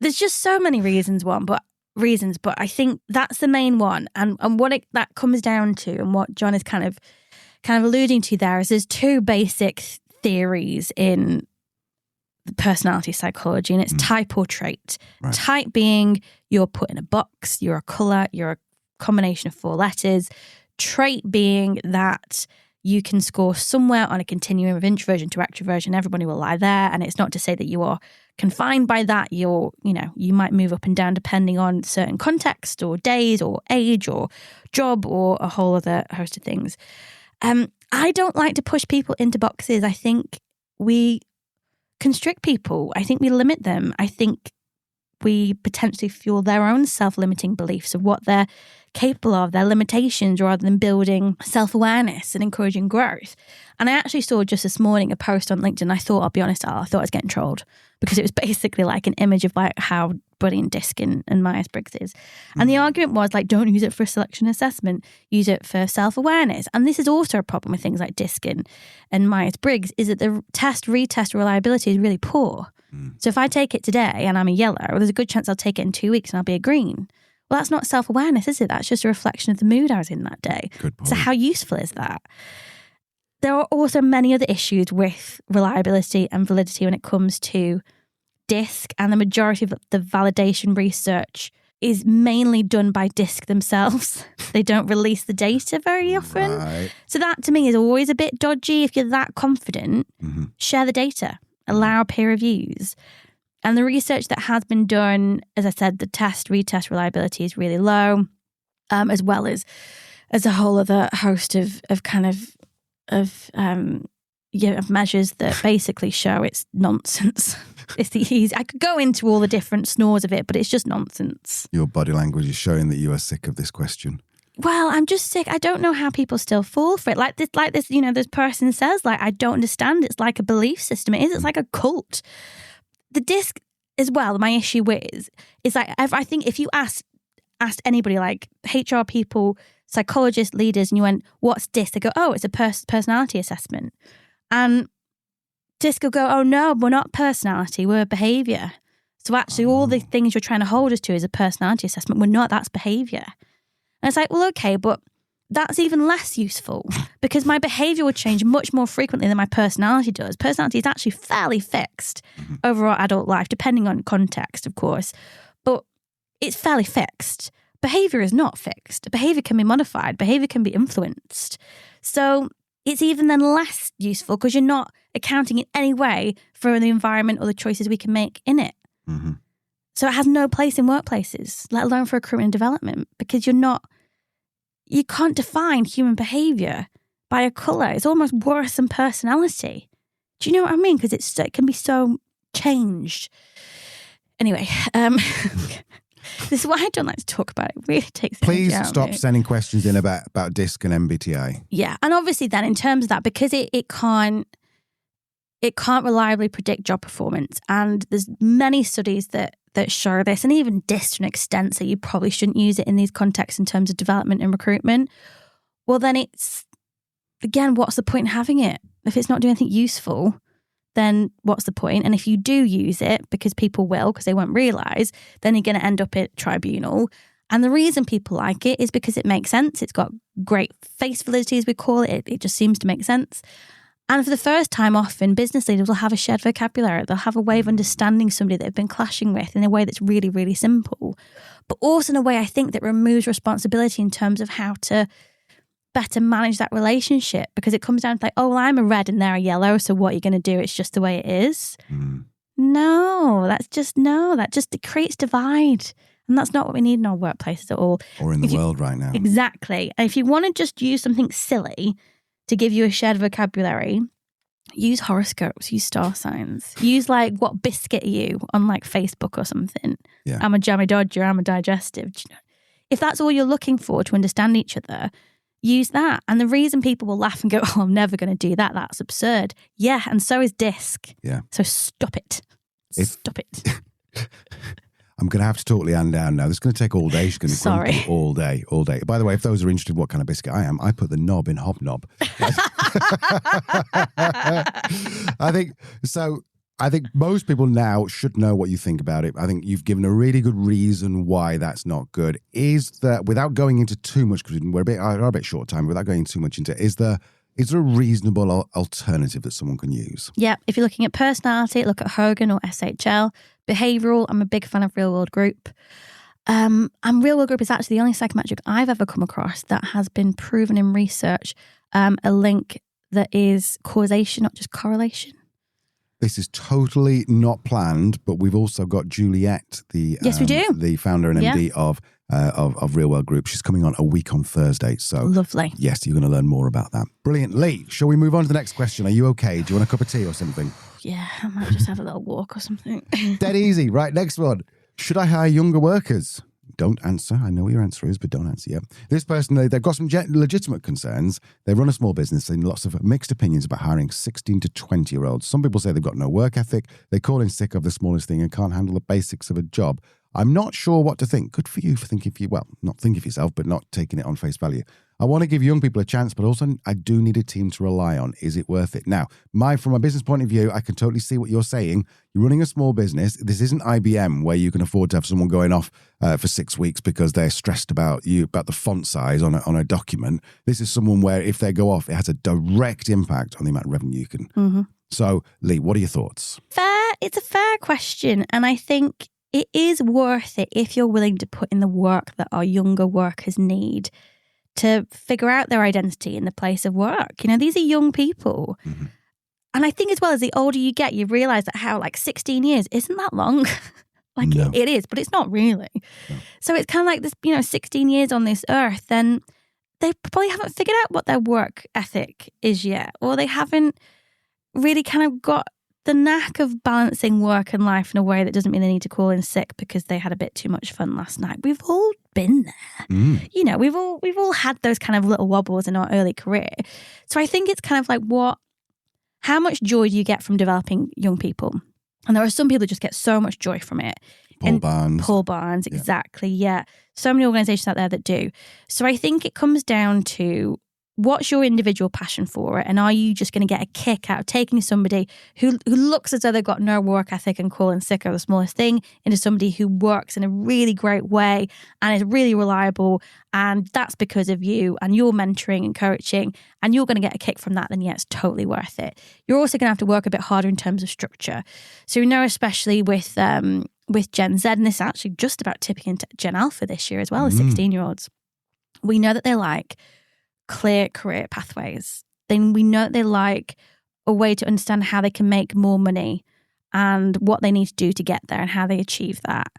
S2: There's just so many reasons, but I think that's the main one. And what that comes down to, and what John is kind of alluding to there, is there's two basic theories in personality psychology, and it's type or trait.
S1: Right.
S2: Type being you're put in a box, you're a colour, you're a combination of 4 letters. Trait being that you can score somewhere on a continuum of introversion to extroversion. Everybody will lie there, and it's not to say that you are confined by that. You might move up and down depending on certain context or days or age or job or a whole other host of things. I don't like to push people into boxes. I think we constrict people. I think we limit them. I think we potentially fuel their own self-limiting beliefs of what they're capable of, their limitations, rather than building self-awareness and encouraging growth. And I actually saw just this morning a post on LinkedIn. I thought, I'll be honest, I thought I was getting trolled, because it was basically like an image of like how brilliant DISC and Myers-Briggs is. And the argument was like, don't use it for a selection assessment, use it for self-awareness. And this is also a problem with things like DISC and Myers-Briggs, is that the retest reliability is really poor. So if I take it today and I'm a yellow, there's a good chance I'll take it in 2 weeks and I'll be a green. Well, that's not self-awareness, is it? That's just a reflection of the mood I was in that day.
S1: Good point.
S2: So how useful is that? There are also many other issues with reliability and validity when it comes to DISC, and the majority of the validation research is mainly done by DISC themselves. They don't release the data very often.
S1: Right.
S2: So that to me is always a bit dodgy. If you're that confident, share the data, allow peer reviews. And the research that has been done, as I said, the retest reliability is really low, as well as a whole other host of measures that basically show it's nonsense. It's the easy. I could go into all the different snores of it, but it's just nonsense.
S1: Your body language is showing that you are sick of this question.
S2: Well, I'm just sick. I don't know how people still fall for it. Like this, this person says, like, I don't understand. It's like a belief system. It is. It's like a cult. The DISC as well, my issue is like, I think if you asked anybody, like HR people, psychologists, leaders, and you went, what's DISC? They go, oh, it's a personality assessment. And DISC will go, oh no, we're not personality, we're behaviour. So actually all the things you're trying to hold us to is a personality assessment. We're not, that's behaviour. And it's like, well, okay, but that's even less useful because my behaviour would change much more frequently than my personality does. Personality is actually fairly fixed over our adult life, depending on context, of course. But it's fairly fixed. Behaviour is not fixed. Behaviour can be modified. Behaviour can be influenced. So it's even then less useful because you're not accounting in any way for the environment or the choices we can make in it.
S1: Mm-hmm.
S2: So it has no place in workplaces, let alone for recruitment and development, because you can't define human behaviour by a colour. It's almost worse than personality. Do you know what I mean? Because it can be so changed. Anyway, this is why I don't like to talk about it. It really takes the
S1: Please
S2: energy out of
S1: stop
S2: me.
S1: sending questions in about DISC and MBTI.
S2: Yeah, and obviously then in terms of that, because it can't reliably predict job performance, and there's many studies that show this, and even DISC to an extent, so you probably shouldn't use it in these contexts in terms of development and recruitment. Well, then it's, again, what's the point in having it? If it's not doing anything useful, then what's the point? And if you do use it, because people will, because they won't realise, then you're going to end up at tribunal. And the reason people like it is because it makes sense. It's got great face validity, as we call it. It just seems to make sense. And for the first time, often business leaders will have a shared vocabulary. They'll have a way of understanding somebody that they've been clashing with in a way that's really, really simple, but also in a way I think that removes responsibility in terms of how to better manage that relationship, because it comes down to like, oh, well, I'm a red and they're a yellow, so what are you going to do? It's just the way it is. No, it creates divide. And that's not what we need in our workplaces at all.
S1: Or in the world right now.
S2: Exactly. And if you want to just use something silly to give you a shared vocabulary, use horoscopes, use star signs, use like, what biscuit are you on like Facebook or something?
S1: Yeah.
S2: I'm a jammy dodger, I'm a digestive. If that's all you're looking for to understand each other, use that. And the reason people will laugh and go, oh, I'm never going to do that, that's absurd. Yeah, and so is DISC.
S1: Yeah.
S2: So stop it. Stop it.
S1: I'm going to have to talk Leanne down now. This is going to take all day. She's going to be grumpy all day, all day. By the way, if those are interested in what kind of biscuit I am, I put the knob in hobnob. I think most people now should know what you think about it. I think you've given a really good reason why that's not good. Is that, without going into too much, because we're a bit short time, without going too much into it, is there a reasonable alternative that someone can use?
S2: Yeah, if you're looking at personality, look at Hogan or SHL. Behavioural, I'm a big fan of Real World Group. And Real World Group is actually the only psychometric I've ever come across that has been proven in research, a link that is causation, not just correlation.
S1: This is totally not planned, but we've also got Juliet, the founder and MD of Real World Group. She's coming on a week on Thursday. So
S2: lovely.
S1: Yes, you're going to learn more about that. Brilliant. Lee, shall we move on to the next question? Are you okay? Do you want a cup of tea or something?
S2: Yeah, I might just have a little walk or something.
S1: Dead easy. Right, next one. Should I hire younger workers? Don't answer. I know what your answer is, but don't answer yet. This person, they've got some legitimate concerns. They run a small business and lots of mixed opinions about hiring 16 to 20-year-olds. Some people say they've got no work ethic. They call in sick of the smallest thing and can't handle the basics of a job. I'm not sure what to think. Good for you for thinking for you. Well, not thinking of yourself, but not taking it on face value. I want to give young people a chance, but also I do need a team to rely on. Is it worth it? Now, from a business point of view, I can totally see what you're saying. You're running a small business. This isn't IBM where you can afford to have someone going off for 6 weeks because they're stressed about the font size on a document. This is someone where if they go off, it has a direct impact on the amount of revenue you can. Mm-hmm. So, Lee, what are your thoughts?
S2: It's a fair question. And I think it is worth it if you're willing to put in the work that our younger workers need to figure out their identity in the place of work. You know, these are young people. Mm-hmm. And I think as well, as the older you get, you realise that how 16 years isn't that long. No. It is, but it's not really. No. So it's kind of like this, 16 years on this earth, then they probably haven't figured out what their work ethic is yet, or they haven't really kind of got the knack of balancing work and life in a way that doesn't mean they need to call in sick because they had a bit too much fun last night. We've all been there. Mm. You know, we've all had those kind of little wobbles in our early career. So I think it's kind of how much joy do you get from developing young people? And there are some people who just get so much joy from it. Paul Barnes, exactly. Yeah. So many organizations out there that do. So I think it comes down to, what's your individual passion for it? And are you just going to get a kick out of taking somebody who looks as though they've got no work ethic and calling sick of the smallest thing into somebody who works in a really great way and is really reliable, and that's because of you and your mentoring and coaching, and you're going to get a kick from that, then yeah, it's totally worth it. You're also going to have to work a bit harder in terms of structure. So we know, especially with Gen Z, and this is actually just about tipping into Gen Alpha this year as well, as 16-year-olds, we know that they like clear career pathways. Then we know that they like a way to understand how they can make more money and what they need to do to get there and how they achieve that.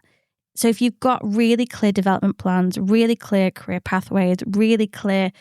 S2: So if you've got really clear development plans, really clear career pathways, really clear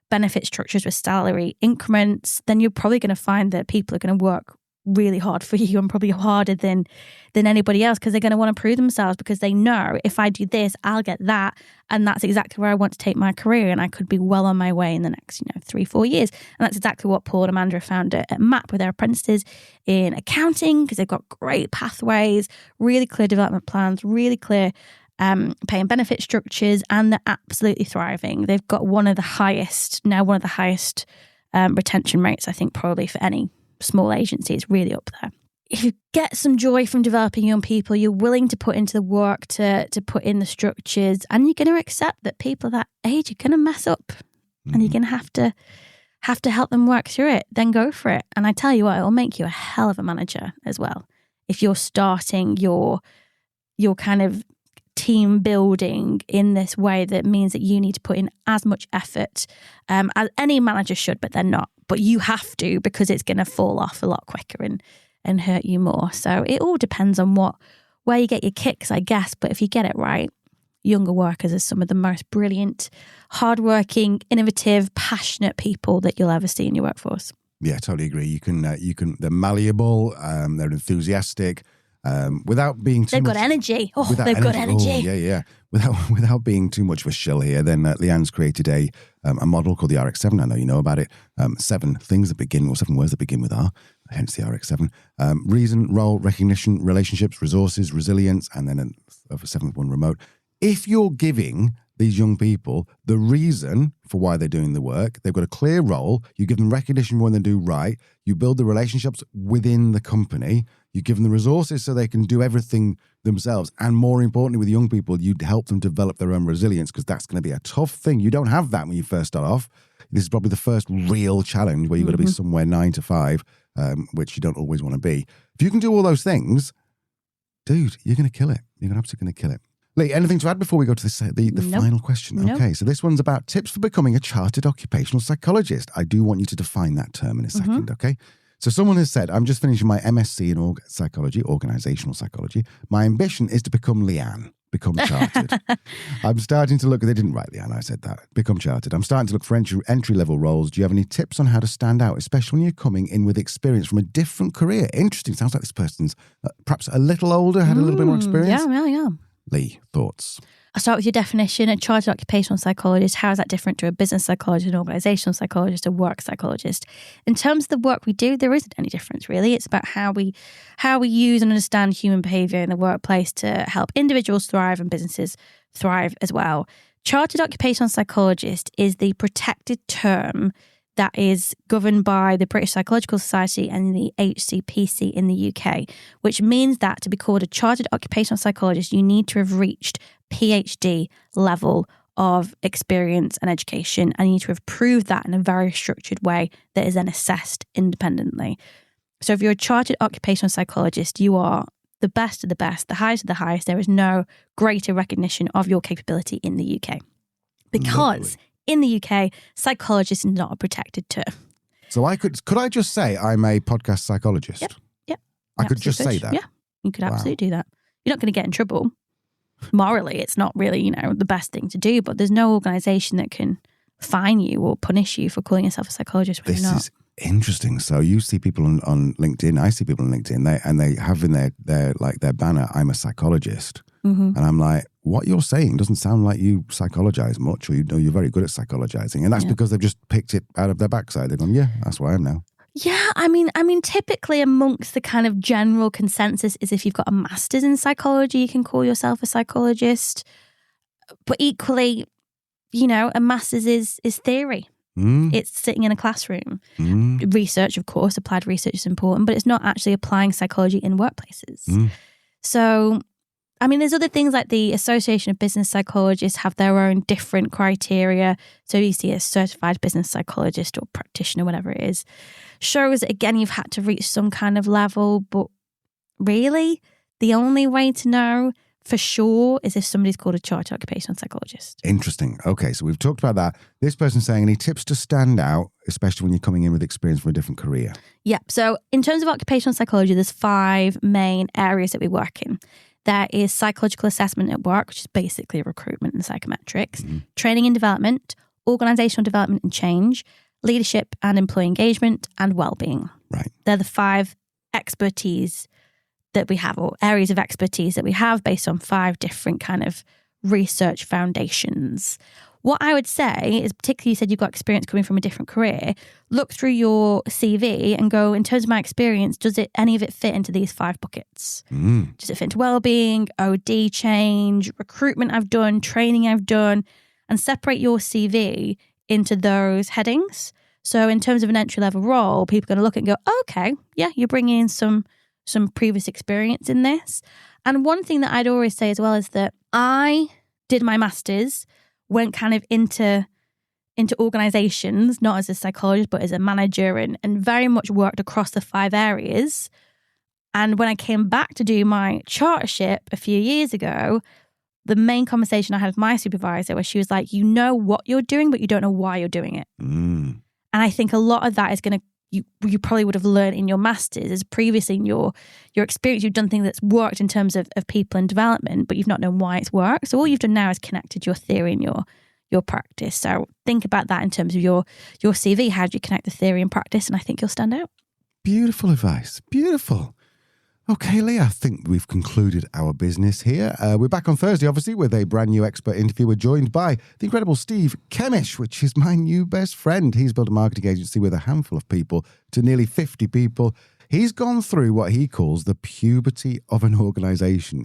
S2: benefit structures with salary increments, then you're probably going to find that people are going to work really hard for you, and probably harder than anybody else, because they're going to want to prove themselves, because they know if I do this, I'll get that, and that's exactly where I want to take my career, and I could be well on my way in the next 3-4 years. And that's exactly what Paul and Amanda found at MAP with their apprentices in accounting, because they've got great pathways, really clear development plans, really clear pay and benefit structures, and they're absolutely thriving. They've got one of the highest retention rates, I think, probably for any small agency. Is really up there. If you get some joy from developing young people, you're willing to put into the work to put in the structures, and you're going to accept that people that age are going to mess up, and you're going to have to help them work through it, then go for it. And I tell you what, it'll make you a hell of a manager as well. If you're starting your kind of team building in this way, that means that you need to put in as much effort as any manager should, but they're not. But you have to, because it's going to fall off a lot quicker and hurt you more. So it all depends on where you get your kicks, I guess. But if you get it right, younger workers are some of the most brilliant, hardworking, innovative, passionate people that you'll ever see in your workforce.
S1: Yeah, totally agree. They're malleable, they're enthusiastic, without being too
S2: They've
S1: much...
S2: got energy. They've got energy.
S1: Oh, yeah. Without being too much of a shill here, then Leanne's created a model called the RX7. I know you know about it. 7 words that begin with R. hence the RX7. Reason, role, recognition, relationships, resources, resilience, and then a seventh one, remote. If you're giving these young people the reason for why they're doing the work, they've got a clear role, you give them recognition when they do right, you build the relationships within the company, you give them the resources so they can do everything themselves. And more importantly, with young people, you help them develop their own resilience, because that's going to be a tough thing. You don't have that when you first start off. This is probably the first real challenge where you've got to be somewhere 9 to 5, which you don't always want to be. If you can do all those things, dude, you're going to kill it. You're absolutely going to kill it. Lee, anything to add before we go to the final question?
S2: Nope.
S1: Okay, so this one's about tips for becoming a chartered occupational psychologist. I do want you to define that term in a second, okay? So someone has said, I'm just finishing my MSc in psychology, organizational psychology. My ambition is to become Leanne, become chartered. I'm starting to look, they didn't write Leanne, I said that, become chartered. I'm starting to look for entry-level roles. Do you have any tips on how to stand out, especially when you're coming in with experience from a different career? Interesting. Sounds like this person's perhaps a little older, had a little bit more experience.
S2: Yeah.
S1: Lee, thoughts?
S2: I'll start with your definition. A chartered occupational psychologist, how is that different to a business psychologist, an organizational psychologist, a work psychologist? In terms of the work we do, there isn't any difference really. It's about how we use and understand human behavior in the workplace to help individuals thrive and businesses thrive as well. Chartered occupational psychologist is the protected term that is governed by the British Psychological Society and the HCPC in the UK, which means that to be called a chartered occupational psychologist, you need to have reached PhD level of experience and education, and you need to have proved that in a very structured way that is then assessed independently. So if you're a chartered occupational psychologist, you are the best of the best, the highest of the highest. There is no greater recognition of your capability in the UK. Because in the UK, psychologist is not a protected term.
S1: So could I just say I'm a podcast psychologist?
S2: Yep.
S1: I could just say that?
S2: Yeah, you could absolutely do that. You're not going to get in trouble. Morally, it's not really, the best thing to do, but there's no organisation that can fine you or punish you for calling yourself a psychologist when you're not. This is
S1: interesting. So you see people on LinkedIn, I see people on LinkedIn, they have in their banner, I'm a psychologist. And I'm like, what you're saying doesn't sound like you psychologize much, or you're very good at psychologizing. And that's because they've just picked it out of their backside. They've gone, yeah, that's where I am now.
S2: Yeah, I mean, typically amongst the kind of general consensus is if you've got a master's in psychology, you can call yourself a psychologist. But equally, a master's is theory. It's sitting in a classroom. Research, of course, applied research is important, but it's not actually applying psychology in workplaces. So, there's other things like the Association of Business Psychologists have their own different criteria. So you see a certified business psychologist or practitioner, whatever it is, shows that, again, you've had to reach some kind of level. But really, the only way to know for sure is if somebody's called a chartered occupational psychologist.
S1: Interesting. Okay, so we've talked about that. This person's saying, any tips to stand out, especially when you're coming in with experience from a different career?
S2: Yeah. So in terms of occupational psychology, there's 5 main areas that we work in. There is psychological assessment at work, which is basically recruitment and psychometrics, training and development, organizational development and change, leadership and employee engagement, and well-being.
S1: Right.
S2: They're the 5 expertise that we have, or areas of expertise that we have based on 5 different kind of research foundations. What I would say is, particularly you said you've got experience coming from a different career, look through your CV and go, in terms of my experience, does any of it fit into these 5 buckets? Does it fit into well-being, OD change, recruitment I've done, training I've done, and separate your CV into those headings. So in terms of an entry-level role, people are going to look and go, okay, yeah, you're bringing in some previous experience in this. And one thing that I'd always say as well is that I did my master's, went kind of into organizations, not as a psychologist, but as a manager, and very much worked across the 5 areas. And when I came back to do my chartership a few years ago, the main conversation I had with my supervisor was, she was like, you know what you're doing, but you don't know why you're doing it. And I think a lot of that is going to, you probably would have learned in your master's, as previously in your experience, you've done things that's worked in terms of people and development, but you've not known why it's worked. So all you've done now is connected your theory and your practice. So think about that in terms of your CV. How do you connect the theory and practice? And I think you'll stand out.
S1: Beautiful advice. Beautiful. Okay, Lee, I think we've concluded our business here. We're back on Thursday, obviously, with a brand new expert interview. We're joined by the incredible Steve Kemish, which is my new best friend. He's built a marketing agency with a handful of people to nearly 50 people. He's gone through what he calls the puberty of an organisation.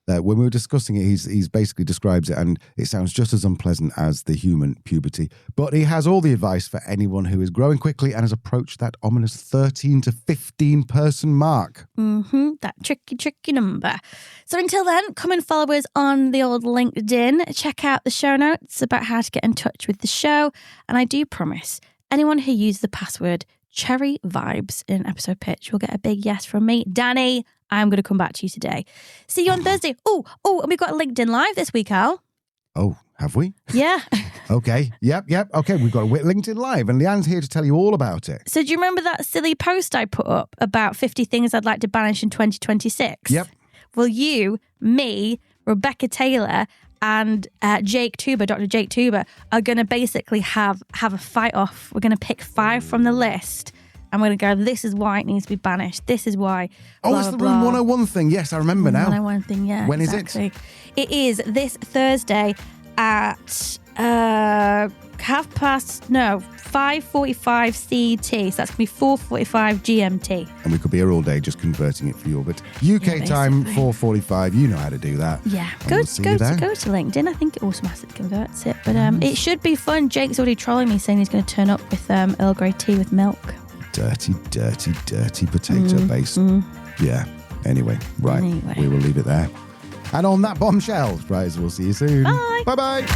S1: When we were discussing it, he's basically describes it, and it sounds just as unpleasant as the human puberty. But he has all the advice for anyone who is growing quickly and has approached that ominous 13 to 15 person mark.
S2: That tricky number. So until then, come and follow us on the old LinkedIn. Check out the show notes about how to get in touch with the show. And I do promise, anyone who uses the password Cherry Vibes in an episode pitch will get a big yes from me. Danny, I'm going to come back to you today. See you on Thursday. Oh, and we've got LinkedIn Live this week, Al.
S1: Oh, have we?
S2: Yeah.
S1: Okay. Yep. Okay, we've got a LinkedIn Live, and Leanne's here to tell you all about it.
S2: So do you remember that silly post I put up about 50 things I'd like to banish in 2026?
S1: Yep.
S2: Well, you, me, Rebecca Taylor, and Jake Tuber, Dr. Jake Tuber, are going to basically have a fight off. We're going to pick 5 from the list. I'm going to go, this is why it needs to be banished. This is why.
S1: Oh, it's the Room 101 thing. Yes, I remember now.
S2: 101 thing, yeah.
S1: When
S2: exactly.
S1: is
S2: it? It is this Thursday at 5:45 CET. So that's going to be 4:45 GMT.
S1: And we could be here all day just converting it for you. But UK time, 4:45. You know how to do that.
S2: Yeah. Go to LinkedIn. I think it automatically converts it. But it should be fun. Jake's already trolling me saying he's going to turn up with Earl Grey tea with milk.
S1: Dirty potato base. Yeah. Anyway, right. We will leave it there. And on that bombshell, right, we'll see you soon.
S2: Bye.
S1: Bye-bye.